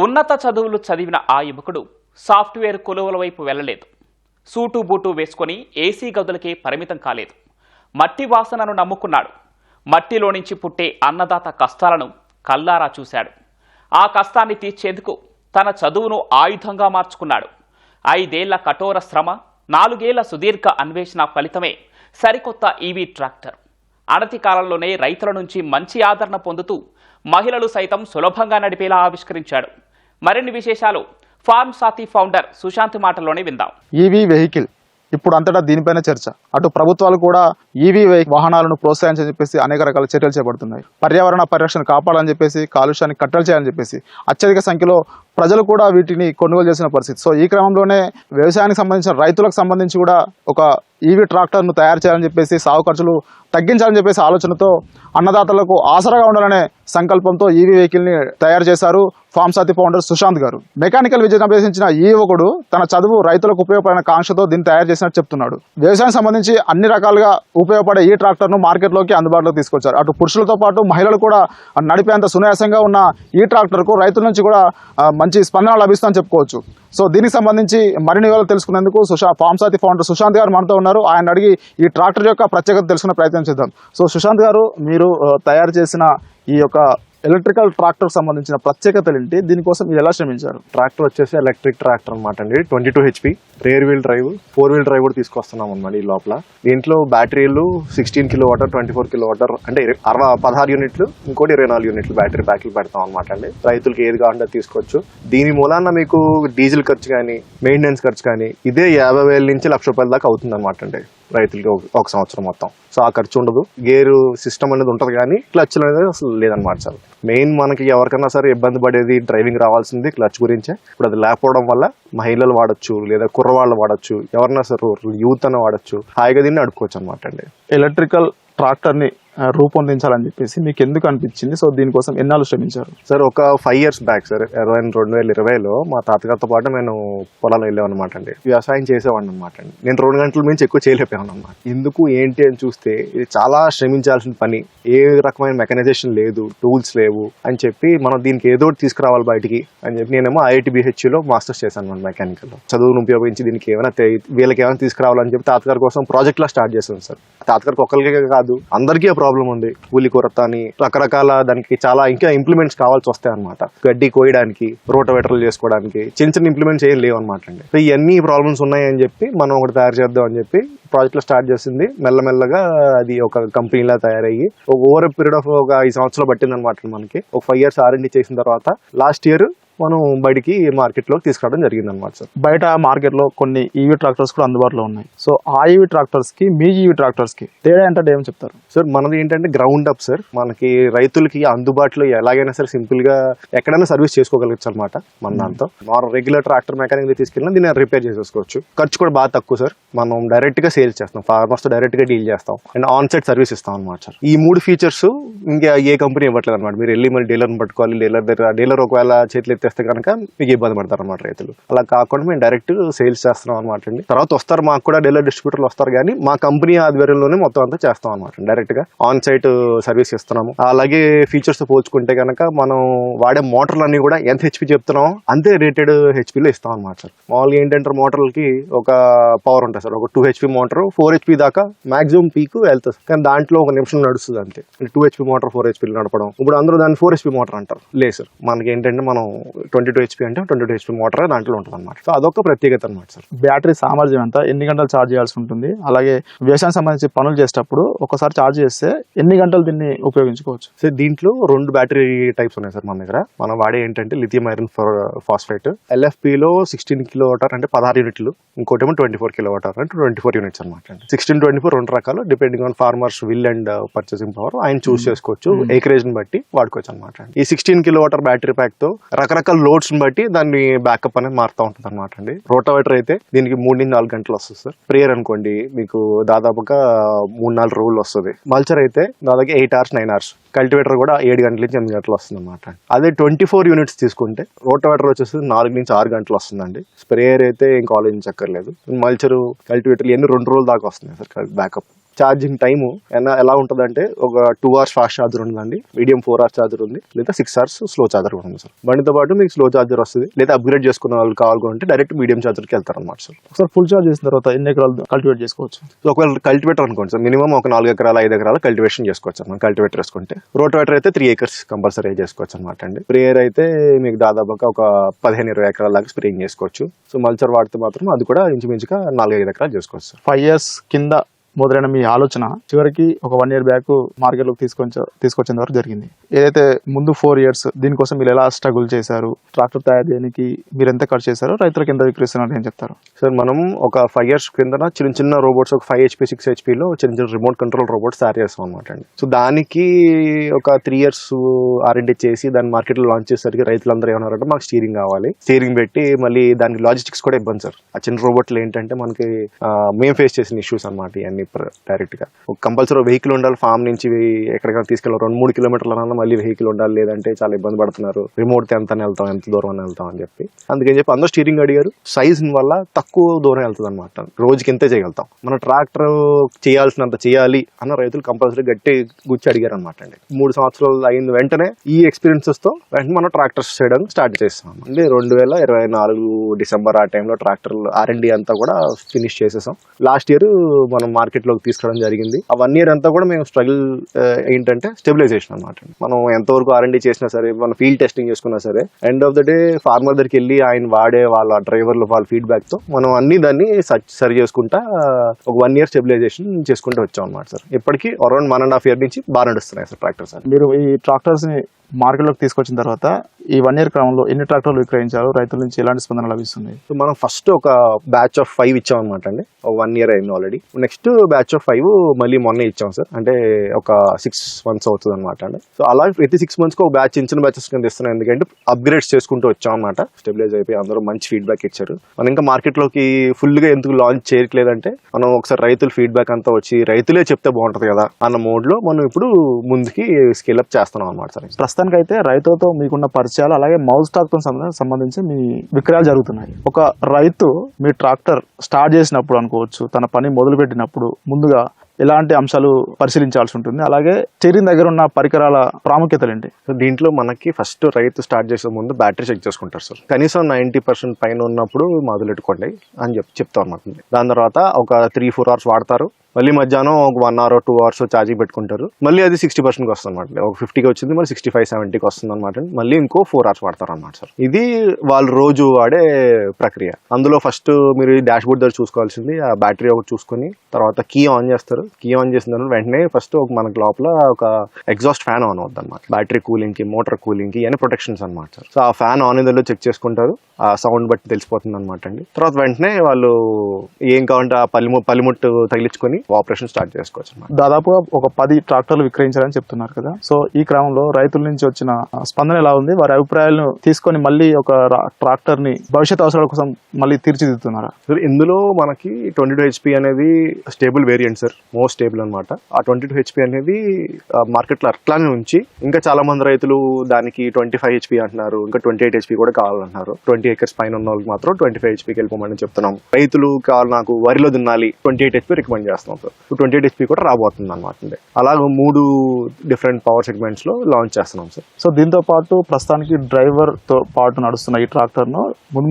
ఉన్నత చదువులు చదివిన ఆ యువకుడు సాఫ్ట్వేర్ కొలువుల వైపు వెళ్లలేదు. సూటు బూటు వేసుకొని ఏసీ గదులకే పరిమితం కాలేదు. మట్టి వాసనను నమ్ముకున్నాడు. మట్టిలో నుంచి పుట్టే అన్నదాత కష్టాలను కల్లారా చూశాడు. ఆ కష్టాన్ని తీర్చేందుకు తన చదువును ఆయుధంగా మార్చుకున్నాడు. 5 ఏళ్ల కఠోర శ్రమ, 4 ఏళ్ల సుదీర్ఘ అన్వేషణ ఫలితమే సరికొత్త ఈవీ ట్రాక్టర్. అనతి కాలంలోనే రైతుల నుంచి మంచి ఆదరణ పొందుతూ మహిళలు సైతం సులభంగా నడిపేలా ఆవిష్కరించాడు. మరిన్ని విశేషాలు ఫార్మ్ సాథీ ఫౌండర్ సుశాంత్ మాటల్లోనే విందాం. ఈవీ వెహికల్ ఇప్పుడు అంతటా దీనిపైన చర్చ. అటు ప్రభుత్వాలు కూడా ఈవీ వాహనాలను ప్రోత్సహించని చెప్పేసి అనేక రకాల చర్యలు చేపడుతున్నాయి. పర్యావరణ పరిరక్షణ కాపాడాలని చెప్పేసి, కాలుష్యాన్ని కట్టడి చేయాలని చెప్పేసి అత్యధిక సంఖ్యలో ప్రజలు కూడా వీటిని కొనుగోలు చేసిన పరిస్థితి. సో ఈ క్రమంలోనే వ్యవసాయానికి సంబంధించిన రైతులకు సంబంధించి కూడా ఒక ఈవీ ట్రాక్టర్ను తయారు చేయాలని చెప్పేసి, సాగు ఖర్చులు తగ్గించాలని చెప్పేసి ఆలోచనతో అన్నదాతలకు ఆసరాగా ఉండాలనే సంకల్పంతో ఈవీ వెహికల్ని తయారు చేశారు ఫార్మ్ సాథీ ఫౌండర్ సుశాంత్ గారు. మెకానికల్ విద్యను అభ్యసించిన ఈ యువకుడు తన చదువు రైతులకు ఉపయోగపడిన కాంక్షతో దీన్ని తయారు చేసినట్టు చెప్తున్నాడు. వ్యవసాయం సంబంధించి అన్ని రకాలుగా ఉపయోగపడే ఈ ట్రాక్టర్ను మార్కెట్లోకి అందుబాటులోకి తీసుకొచ్చారు. అటు పురుషులతో పాటు మహిళలు కూడా నడిపేంత సునాయాసంగా ఉన్న ఈ ట్రాక్టర్కు రైతుల నుంచి కూడా మంచి స్పందన లభిస్తుందని చెప్పుకోవచ్చు. సో దీనికి సంబంధించి మరిన్ని వివరాలు తెలుసుకునేందుకు ఫార్మ్ సాథీ ఫౌండర్ సుశాంత్ గారు మనతో ఉన్నారు. ఆయన అడిగి ఈ ట్రాక్టర్ యొక్క ప్రత్యేకత తెలుసుకునే ప్రయత్నం చేద్దాం. సో సుశాంత్ గారు, మీరు తయారు చేసిన ఈ యొక్క ఎలక్ట్రికల్ ట్రాక్టర్ సంబంధించిన ప్రత్యేకతలు ఏంటి? దీనికోసం మీరు ఎలా శ్రమించారు? ట్రాక్టర్ వచ్చేసి ఎలక్ట్రిక్ ట్రాక్టర్ అనమాట అండి. 22 HP rear wheel drive, 4 wheel drive కూడా తీసుకొస్తున్నాం అనమాట ఈ లోపల. దీంట్లో బ్యాటరీలు 16 kW, 24 kW అంటే 16 యూనిట్లు, ఇంకోటి 24 యూనిట్లు బ్యాటరీ ప్యాక్లు పెడతాం అనమాట అండి. రైతులకి ఏది కావాలంటే తీసుకోవచ్చు. దీని మూలాన మీకు డీజిల్ ఖర్చు కానీ, మెయింటెనెన్స్ ఖర్చు కానీ ఇదే 50,000 నుంచి ₹1,00,000 దాకా అవుతుంది అనమాట అండి రైతులకి ఒక సంవత్సరం మొత్తం. సో ఆ ఖర్చు ఉండదు. గేరు సిస్టమ్ అనేది ఉంటుంది కానీ క్లచ్ అనేది అసలు లేదనమాట. సార్ మెయిన్ మనకి ఎవరికైనా సరే ఇబ్బంది పడేది డ్రైవింగ్ రావాల్సింది క్లచ్ గురించే. ఇప్పుడు అది లేకపోవడం వల్ల మహిళలు వాడచ్చు, లేదా కుర్రవాళ్ళు వాడచ్చు, ఎవరన్నా సరే యూత్ అని వాడచ్చు, హాయిగా దీన్ని నడుపుకోవచ్చు అనమాట అండి. ఎలక్ట్రికల్ ట్రాక్టర్ని రూపొందించాలని చెప్పేసి మీకు ఎందుకు అనిపించింది? సో దీనికోసం ఎన్నాళ్ళు శ్రమించారు? సార్ ఒక 5 years బ్యాక్ సార్ 2020లో మా తాతగారితో పాటు నేను పొలాలు వెళ్ళాం అనమాట అండి. వ్యవసాయం చేసేవాడిని అనమాట అండి. నేను 2 గంటల మించి ఎక్కువ చేయలేకపోయాను అనమాట. ఎందుకు ఏంటి అని చూస్తే ఇది చాలా శ్రమించాల్సిన పని. ఏ రకమైన మెకనైజేషన్ లేదు, టూల్స్ లేవు అని చెప్పి మనం దీనికి ఏదో తీసుకురావాలి బయటికి అని చెప్పి నేనేమో IITBHలో మాస్టర్స్ చేశాను అనమాట మెకానికల్. చదువును ఉపయోగించి దీనికి వీళ్ళకి ఏమైనా తీసుకురావాలని చెప్పి తాతగారి కోసం ప్రాజెక్ట్ లా స్టార్ట్ చేశాను సార్. తాతగారికి ఒక్కరికే కాదు, అందరికీ ప్రాబ్లం ఉంది. కూలి కొరత అని రకరకాల దానికి చాలా ఇంకా ఇంప్లిమెంట్స్ కావాల్సి వస్తాయి అనమాట. గడ్డి కోయడానికి, రోటోవేటర్లు చేసుకోవడానికి చిన్న ఇంప్లిమెంట్స్ ఏం లేవు అనమాట అండి. సో ఇవన్నీ ప్రాబ్లమ్స్ ఉన్నాయని చెప్పి మనం ఒకటి తయారు చేద్దాం అని చెప్పి ప్రాజెక్ట్ లో స్టార్ట్ చేసింది. మెల్లమెల్లగా అది ఒక కంపెనీలా తయారయ్యి ఓవర్ పీరియడ్ ఆఫ్ ఒక 5 సంవత్సరాలు పట్టింది అనమాట మనకి. ఒక 5 years R&D చేసిన తర్వాత లాస్ట్ ఇయర్ మనం బయటికి మార్కెట్లో తీసుకురావడం జరిగింది అనమాట సార్. బయట మార్కెట్లో కొన్ని ఈవీ ట్రాక్టర్స్ కూడా అందుబాటులో ఉన్నాయి. సో ఆ ఈవీ ట్రాక్టర్స్ కి మీ ఈవీ ట్రాక్టర్స్ కి తేడా ఏంటంటే ఏం చెప్తారు? సార్ మనది ఏంటంటే గ్రౌండ్ అప్ సార్. మనకి రైతులకి అందుబాటులో ఎలాగైనా సరే సింపుల్ గా ఎక్కడైనా సర్వీస్ చేసుకోగలచ్చు అనమాట. మన దాంతో రెగ్యులర్ ట్రాక్టర్ మెకానిక్ తీసుకెళ్ళినా దీన్ని రిపేర్ చేసేసుకోవచ్చు. ఖర్చు కూడా బాగా తక్కువ సార్. మనం డైరెక్ట్ గా సేల్స్ చేస్తాం, ఫార్మర్స్ తో డైరెక్ట్ గా డీల్ చేస్తాం అండ్ ఆన్ సైట్ సర్వీస్ ఇస్తాం అనమాట సార్. ఈ 3 ఫీచర్స్ ఇంకా ఏ కంపెనీ ఇవ్వట్లేదు అనమాట. మీరు వెళ్ళి మరి డీలర్ని పట్టుకోవాలి. డీలర్ ఒకవేళ చేతులు ఎత్తేస్తే కనుక ఇబ్బంది పడతారు అనమాట రైతులు. అలా కాకుండా మేము డైరెక్ట్ సేల్స్ చేస్తున్నాం అనమాట అండి. తర్వాత వస్తారు, మాకు కూడా డీలర్ డిస్ట్రిబ్యూటర్లు వస్తారు, కానీ మా కంపెనీ ఆధ్వర్యంలోనే మొత్తం అంతా చేస్తాం అనమాట. డైరెక్ట్ గా ఆన్ సైట్ సర్వీస్ ఇస్తున్నాము. అలాగే ఫీచర్స్ పోల్చుకుంటే కనుక మనం వాడే మోటార్లు అన్ని కూడా ఎంత HP చెప్తున్నామో అంతే రేటెడ్ HPలో ఇస్తాం అనమాట సార్. మామూలుగా ఏంటంటే మోటార్లకి ఒక పవర్ ఉంటుంది సార్. ఒక 2 HP మోటార్ 4 HP దాకా మాక్సిమం పీక్ వెళ్తుంది, కానీ దాంట్లో 1 నిమిషం నడుస్తుంది అంతే. 2 HP మోటార్ 4 HP నడపడం, ఇప్పుడు అందరూ దాన్ని 4 HP మోటార్ అంటారు. లేదు సార్, మనకి ఏంటంటే మనం 22 HP అంటే 22 HP మోటార్ దాంట్లో ఉంటుంది అనమాట. సో అదొక ప్రత్యేకత అనమాట సార్. బ్యాటరీ సామర్థ్యం ఎంత, ఎన్ని గంటలు ఛార్జ్ చేయాల్సి ఉంటుంది? అలాగే వ్యవసాయం సంబంధించి పనులు చేసేటప్పుడు ఒకసారి ఛార్జ్ చేస్తే ఎన్ని గంటలు దీన్ని ఉపయోగించుకోవచ్చు? సార్ దీంట్లో 2 బ్యాటరీ టైప్స్ ఉన్నాయి సార్ మన దగ్గర. మనం వాడే ఏంటంటే లిథియం ఐరన్ ఫాస్ఫేట్. LFPలో 16 kW అంటే 16 యూనిట్లు, ఇంకోటేమో 24 kW అంటే 24 యూనిట్స్ అనమాట. 16, 24 2 రకాలు depending on farmers will and purchasing power ఆయన చూస్ చేసుకోవచ్చు. ఏకరేజ్ ని బట్టి వాడుకోవచ్చు అనమాట. ఈ 16 kW బ్యాటరీ ప్యాక్ తో రకరకాల లోడ్స్ బట్టి దాన్ని బ్యాకప్ అనేది మారుతూ ఉంటుంది అనమాట అండి. రోటోవేటర్ అయితే దీనికి 3 నుంచి 4 గంటలు వస్తుంది సార్. స్ప్రేయర్ అనుకోండి మీకు దాదాపుగా 3-4 రోజులు వస్తుంది. మల్చర్ అయితే దాదాపు 8 hours 9 hours. కల్టివేటర్ కూడా 7 గంటల నుంచి 8 గంటలు వస్తుంది అనమాట. అదే 24 యూనిట్స్ తీసుకుంటే రోటోవేటర్ వచ్చేసి 4 నుంచి 6 గంటలు వస్తుందండి. స్ప్రేయర్ అయితే ఇంకా ఆలోచించక్కర్లేదు. మల్చరు, కల్టివేటర్లు ఎన్ని 2 రోజుల దాకా వస్తున్నాయి సార్ బ్యాకప్. ఛార్జింగ్ టైము ఎలా ఉంటుందంటే ఒక 2 hours ఫాస్ట్ ఛార్జర్ ఉందండి, మీడియం 4 hours ఛార్జర్ ఉంది, లేదా 6 hours స్లో ఛార్జర్ ఉంది సార్. బండితో పాటు మీకు స్లో ఛార్జర్ వస్తుంది, లేదా అప్గ్రేడ్ చేసుకున్న వాళ్ళు కావాలంటే డైరెక్ట్ మీడియం ఛార్జర్కి వెళ్తారన్నమాట సార్. ఒకసారి ఫుల్ చార్జ్ చేసిన తర్వాత ఎన్ని ఎకరాలు కల్టివేట్ చేసుకోవచ్చు? సో ఒకవేళ కల్టివేటర్ అనుకోండి సార్, మినిమం ఒక 4 ఎకరాలు 5 ఎకరాలు కల్టివేషన్ చేసుకోవచ్చు మనం కల్టివేటర్ వేసుకుంటే. రోటోవేటర్ అయితే 3 acres కంపల్సరీ చేసుకోవచ్చు అనమాట అండి. స్ప్రేయర్ అయితే మీకు దాదాపుగా ఒక 15-20 ఎకరాల దాకా స్ప్రేయింగ్ చేసుకోవచ్చు. సో మల్చర్ వాడితే మాత్రం అది కూడా ఇంచుమించుగా 4-5 ఎకరాలు చేసుకోవచ్చు సార్. 5 years కింద మొదలైన మీ ఆలోచన చివరికి ఒక 1 year బ్యాక్ మార్కెట్లోకి తీసుకొచ్చేంత వరకు జరిగింది. ఏదైతే ముందు 4 years దీనికోసం మీరు ఎలా స్ట్రగుల్ చేశారు, ట్రాక్టర్ తయారు చేయడానికి మీరు ఎంత ఖర్చు చేశారో, రైతులకు ఎంత విక్రయిస్తున్నారు ఏం చెప్తారు? సార్ మనం ఒక 5 years కింద చిన్న రోబోట్స్ ఒక 5 HP 6 HPలో చిన్న రిమోట్ కంట్రోల్ రోబోట్స్ తయారు చేస్తాం అనమాట అండి. సో దానికి ఒక 3 years R&D చేసి దాన్ని మార్కెట్లో లాంచ్ చేసేసరికి రైతులందరూ ఏమన్నారంటే మాకు స్టీరింగ్ కావాలి, స్టీరింగ్ పెట్టి మళ్ళీ దానికి లాజిస్టిక్స్ కూడా ఇబ్బంది సార్. ఆ చిన్న రోబోట్లు ఏంటంటే మనకి మేము ఫేస్ చేసిన ఇష్యూస్ అనమాట ఇవన్నీ. డైరెక్ట్ గా ఒక కంపల్సరీ వెహికల్ ఉండాలి, ఫామ్ నుంచి ఎక్కడికైనా తీసుకెళ్ళాలి 2-3 kilometers మళ్ళీ వెహికల్ ఉండాలి, లేదంటే చాలా ఇబ్బంది పడుతున్నారు, రిమోట్ ఎంత దూరం వెళ్తాం అని చెప్పి. అందుకని చెప్పి అందరూ స్టీరింగ్ అడిగారు. సైజ్ వల్ల తక్కువ దూరం వెళ్తుంది అనమాట, రోజుకి ఇంతే చేయగలుగుతాం. మన ట్రాక్టర్ చేయాల్సినంత చేయాలి అన్న రైతులు కంపల్సరీ గట్టి గుచ్చి అడిగారు అనమాట అండి. 3 సంవత్సరాలు అయిన వెంటనే ఈ ఎక్స్పీరియన్సెస్ తో వెంటనే మనం ట్రాక్టర్స్ చేయడం స్టార్ట్ చేస్తాం అంటే 2024 December ఆ టైంలో ట్రాక్టర్ R&D అంతా కూడా ఫినిష్ చేసేసాం. లాస్ట్ ఇయర్ మనం మార్కెట్లోకి తీసుకురావడం జరిగింది. ఆ 1 year అంతా కూడా మేము స్ట్రగుల్ ఏంటంటే స్టెబిలైజేషన్ అనమాట. మనం ఎంతవరకు R&D చేసినా సరే, మన ఫీల్డ్ టెస్టింగ్ చేసుకున్నా సరే, end of the day farmer దగ్గరికి వెళ్ళి ఆయన వాడే వాళ్ళ డ్రైవర్లు వాళ్ళ ఫీడ్బ్యాక్ తో మనం దాన్ని సరి చేసుకుంటా ఒక 1 year స్టెబిలైజేషన్ చేసుకుంటూ వచ్చాం అనమాట సార్. ఇప్పటికీ అరౌండ్ 1.5 year నుంచి బాగా నడుస్తున్నాయి సార్ ట్రాక్టర్స్. మీరు ఈ ట్రాక్టర్స్ ని మార్కెట్లోకి తీసుకొచ్చిన తర్వాత ఈ 1 year క్రమంలో ఎన్ని ట్రాక్టర్లు విక్రయించారు, రైతుల నుంచి ఎలాంటి స్పందన లభిస్తుంది? సో మనం ఫస్ట్ ఒక బ్యాచ్ ఆఫ్ 5 ఇచ్చాం అనమాట అండి. 1 year అయింది ఆల్రెడీ. నెక్స్ట్ బ్యాచ్ ఆఫ్ 5 మళ్ళీ మొన్న ఇచ్చాం సార్, అంటే ఒక 6 months అవుతుంది అనమాట అండి. సో అలా ప్రతి 6 months ఒక బ్యాచ్ చిన్న బ్యాచెస్ కింద ఇస్తున్నాం, ఎందుకంటే అప్గ్రేడ్స్ చేసుకుంటూ వచ్చాం అనమాట. స్టెబిలైజ్ అయిపోయి అందరూ మంచి ఫీడ్బ్యాక్ ఇచ్చారు. మనం ఇంకా మార్కెట్లోకి ఫుల్గా ఎందుకు లాంచ్ చేయట్లేదంటే, మనం ఒకసారి రైతుల ఫీడ్బ్యాక్ అంతా వచ్చి రైతులే చెప్తే బాగుంటుంది కదా అన్న మోడ్లో మనం ఇప్పుడు ముందుకి స్కేలప్ చేస్తున్నాం అనమాట సార్. ప్రస్తుతానికి అయితే రైతులతో మీకున్న పరిచయాలు, అలాగే మౌజ్ స్టాక్ తో సంబంధించి మీ విక్రయాలు జరుగుతున్నాయి. ఒక రైతు మీ ట్రాక్టర్ స్టార్ట్ చేసినప్పుడు అనుకోవచ్చు, తన పని మొదలు పెట్టినప్పుడు ముందుగా ఎలాంటి అంశాలు పరిశీలించాల్సి ఉంటుంది, అలాగే స్టీరింగ్ దగ్గర ఉన్న పరికరాల ప్రాముఖ్యతలు ఏంటి? సో దీంట్లో మనకి ఫస్ట్ రైతు స్టార్ట్ చేసే ముందు బ్యాటరీ చెక్ చేసుకుంటారు సార్. కనీసం 90% పైన ఉన్నప్పుడు మొదలెట్టుకోండి అని చెప్తాం అనమాట. దాని తర్వాత ఒక 3-4 hours వాడతారు, మళ్ళీ మధ్యాహ్నం ఒక 1 hour 2 hours ఛార్జింగ్ పెట్టుకుంటారు, మళ్ళీ అది 60%కి వస్తుంది అనమాట. ఒక 50కి వచ్చింది మళ్ళీ 65-70కి వస్తుంది అనమాట. మళ్ళీ ఇంకో 4 hours వాడతారు అనమాట సార్. ఇది వాళ్ళు రోజు వాడే ప్రక్రియ. అందులో ఫస్ట్ మీరు డాష్ బోర్డ్ దగ్గర చూసుకోవాల్సింది ఆ బ్యాటరీ ఒకటి చూసుకొని, తర్వాత కీ ఆన్ చేస్తారు. కీ ఆన్ చేసిన తర్వాత వెంటనే ఫస్ట్ మనకి లోపల ఒక ఎగ్జాస్ట్ ఫ్యాన్ ఆన్ అవుతుంది అనమాట. బ్యాటరీ కూలింగ్ కి, మోటార్ కూలింగ్ కి ఇవన్నీ ప్రొటెక్షన్స్ అనమాట సార్. సో ఆ ఫ్యాన్ ఆన్ ఏదో చెక్ చేసుకుంటారు, ఆ సౌండ్ బట్టి తెలిసిపోతుంది అనమాట అండి. తర్వాత వెంటనే వాళ్ళు ఏం కావాలంటే ఆ పల్లిముట్టు తగిలించుకొని ఆపరేషన్ స్టార్ట్ చేసుకోవచ్చు అన్నమాట. దాదాపుగా ఒక 10 ట్రాక్టర్లు విక్రయించాలని చెప్తున్నారు కదా. సో ఈ క్రమంలో రైతుల నుంచి వచ్చిన స్పందన ఎలా ఉంది? వారి అభిప్రాయాలను తీసుకొని మళ్ళీ ఒక ట్రాక్టర్ ని భవిష్యత్ అవసరాల కోసం మళ్ళీ తీర్చిదిద్దుతున్నారా? ఇందులో మనకి 22 HP అనేది stable variant sir, most stable అనమాట. ఆ 22 HP అనేది మార్కెట్ లో అట్లానే ఉంచి, ఇంకా చాలా మంది రైతులు దానికి 25 HP అంటున్నారు, ఇంకా 28 HP కూడా కావాలంటున్నారు. 20 acres పైన ఉన్న వాళ్ళకి మాత్రం 25 HPకి వెళ్ళిపోమని చెప్తున్నాం. రైతులు కావాలి నాకు వరిలో దున్నాలి 28 HP రికమెండ్ చేస్తాం సార్. 28 HP కూడా రాబోతుంది అనమాట. అలాగ 3 డిఫరెంట్ పవర్ సెగ్మెంట్స్ లో లాంచ్ చేస్తున్నాం సార్. సో దీంతో పాటు ప్రస్తుతానికి డ్రైవర్ తో పాటు నడుస్తున్న ఈ ట్రాక్టర్ ను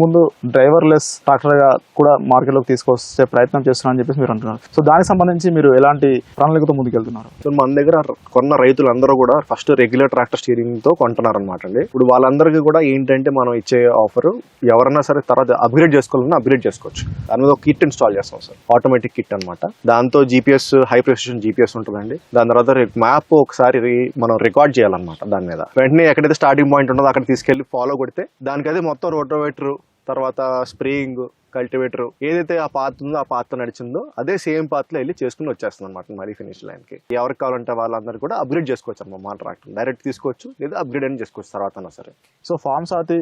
ముందు డ్రైవర్ లెస్ ట్రాక్టర్ గా కూడా మార్కెట్ లోకి తీసుకొచ్చే ప్రయత్నం చేస్తున్నా అని చెప్పేసి మీరు అంటున్నారు. సో దానికి సంబంధించి మీరు ఎలాంటి ప్రణాళికతో ముందుకెళ్తున్నారు? సో మన దగ్గర కొన్న రైతులందరూ కూడా ఫస్ట్ రెగ్యులర్ ట్రాక్టర్ స్టీరింగ్ తో కొంటున్నారు అనమాట అండి. ఇప్పుడు వాళ్ళందరికీ కూడా ఏంటంటే మనం ఇచ్చే ఆఫర్, ఎవరన్నా సరే తర్వాత అప్గ్రేడ్ చేసుకోవాలన్నా అప్గ్రేడ్ చేసుకోవచ్చు. దాని మీద ఒక కిట్ ఇన్స్టాల్ చేస్తాం సార్, ఆటోమేటిక్ కిట్ అనమాట. దాంతో GPS, హై ప్రెసిషన్ GPS ఉంటుందండి. దాని తర్వాత మ్యాప్ ఒకసారి మనం రికార్డ్ చేయాలన్నమాట. దాని మీద వెంటనే ఎక్కడైతే స్టార్టింగ్ పాయింట్ ఉంటుందో అక్కడ తీసుకెళ్లి ఫాలో కొడితే దానికైతే మొత్తం రోటోవేటర్, తర్వాత స్ప్రేయింగ్, కల్టివేటర్ ఏదైతే ఆ పాత్ ఉందో ఆ పాత్ నడిచిందో అదే సేమ్ పాత్ లో వెళ్ళి చేసుకుని వచ్చేస్తుంది అనమాట మరీ ఫినిష్ లైన్ కి. ఎవరికి కావాలంటే వాళ్ళందరూ కూడా అప్గ్రేడ్ చేసుకోవచ్చు అన్నమాట. మా ట్రాక్టర్ డైరెక్ట్ తీసుకోవచ్చు, లేదా అప్గ్రేడ్ అని చేసుకోవచ్చు తర్వాత సరే. సో ఫార్మ్ సాతి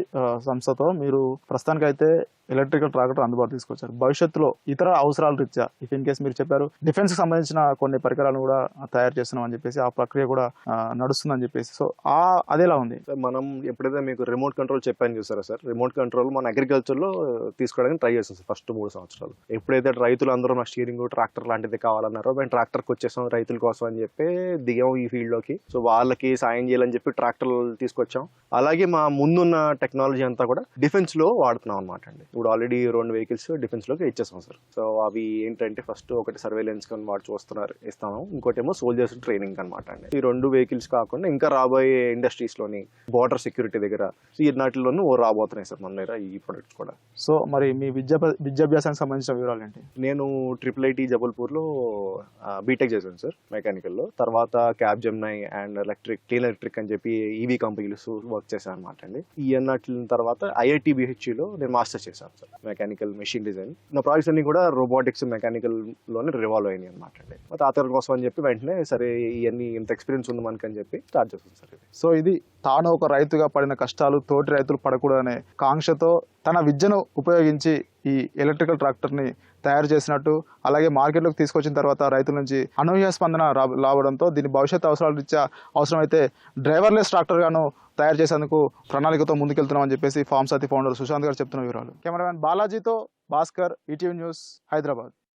సంస్థతో మీరు ప్రస్తుతానికి అయితే ఎలక్ట్రికల్ ట్రాక్టర్ అందుబాటు తీసుకొచ్చారు. భవిష్యత్తులో ఇతర అవసరాల రీత్యా ఇఫ్ ఇన్ కేసు మీరు చెప్పారు డిఫెన్స్ కి సంబంధించిన కొన్ని పరికరాలను కూడా తయారు చేస్తున్నాం అని చెప్పేసి, ఆ ప్రక్రియ కూడా నడుస్తుందని చెప్పేసి, సో అదేలా ఉంది? మనం ఎప్పుడైతే మీకు రిమోట్ కంట్రోల్ చెప్పాను చూసారా సార్, రిమోట్ కంట్రోల్ మన అగ్రికల్చర్ లో తీసుకోవడానికి ట్రై చేస్తాం సార్ ఫస్ట్ 3 సంవత్సరాలు. ఎప్పుడైతే రైతులు అందరూ నా స్టీరింగ్ ట్రాక్టర్ లాంటిది కావాలన్నారో మేము ట్రాక్టర్కి వచ్చేసాం రైతుల కోసం అని చెప్పి దిగాం ఈ ఫీల్డ్ లోకి. సో వాళ్ళకి సాయం చేయాలని చెప్పి ట్రాక్టర్లు తీసుకొచ్చాం. అలాగే మా ముందున్న టెక్నాలజీ అంతా కూడా డిఫెన్స్ లో వాడుతున్నాం అనమాట అండి. ఇప్పుడు ఆల్రెడీ 2 వెహికల్స్ డిఫెన్స్ లోకి ఇచ్చేసాం సార్. సో అవి ఏంటంటే ఫస్ట్ ఒకటి సర్వేలెన్స్ కి వాడు చూస్తున్నారు ఇస్తాము, ఇంకోటేమో సోల్జర్స్ ట్రైనింగ్ అనమాట అండి. ఈ 2 వెహికల్స్ కాకుండా ఇంకా రాబోయే ఇండస్ట్రీస్ లోని బార్డర్ సెక్యూరిటీ దగ్గర ఈ నాటిల్లోనూ రాబోతున్నాయి సార్ మన దగ్గర ఈ ప్రొడక్ట్స్ కూడా. సో మరి మీ విద్యాభ్యాసానికి సంబంధించిన వివరాలు ఏంటి? నేను IIIT జబల్పూర్ లో బీటెక్ చేశాను సార్ మెకానికల్ లో. తర్వాత cab Gemini and clean electric అని చెప్పి ఈవీ కంపెనీస్ వర్క్ చేశాను అనమాట అండి. ఈ అన్నట్ల తర్వాత IITBHG లో నేను మాస్టర్ చేశాను సార్ మెకానికల్ మెషిన్ డిజైన్. నా ప్రాజెక్ట్స్ అన్ని కూడా రోబోటిక్స్ మెకానికల్ లోనే రివాల్వ్ అయినాయి అనమాట అండి. మా తాతగారి కోసం అని చెప్పి వెంటనే సరే ఇవన్నీ ఇంత ఎక్స్పీరియన్స్ ఉంది మనకని చెప్పి స్టార్ట్ చేస్తాను సార్ ఇది. సో ఇది తాను ఒక రైతుగా పడిన కష్టాలు తోటి రైతులు పడకూడదనే కాంక్షతో తన విద్యను ఉపయోగించి ఈ ఎలక్ట్రికల్ ట్రాక్టర్ని తయారు చేసినట్టు, అలాగే మార్కెట్లోకి తీసుకొచ్చిన తర్వాత రైతుల నుంచి అనూహ్య స్పందన రావడంతో దీని భవిష్యత్ అవసరాల రీత్యా అవసరమైతే డ్రైవర్లెస్ ట్రాక్టర్గాను తయారు చేసేందుకు ప్రణాళికతో ముందుకెళ్తున్నామని చెప్పేసి ఫార్మ్ సాథి ఫౌండర్ సుశాంత్ గారు చెప్తున్న వివరాలు. కెమెరామెన్ బాలాజీతో భాస్కర్, ఈటీవీ న్యూస్, హైదరాబాద్.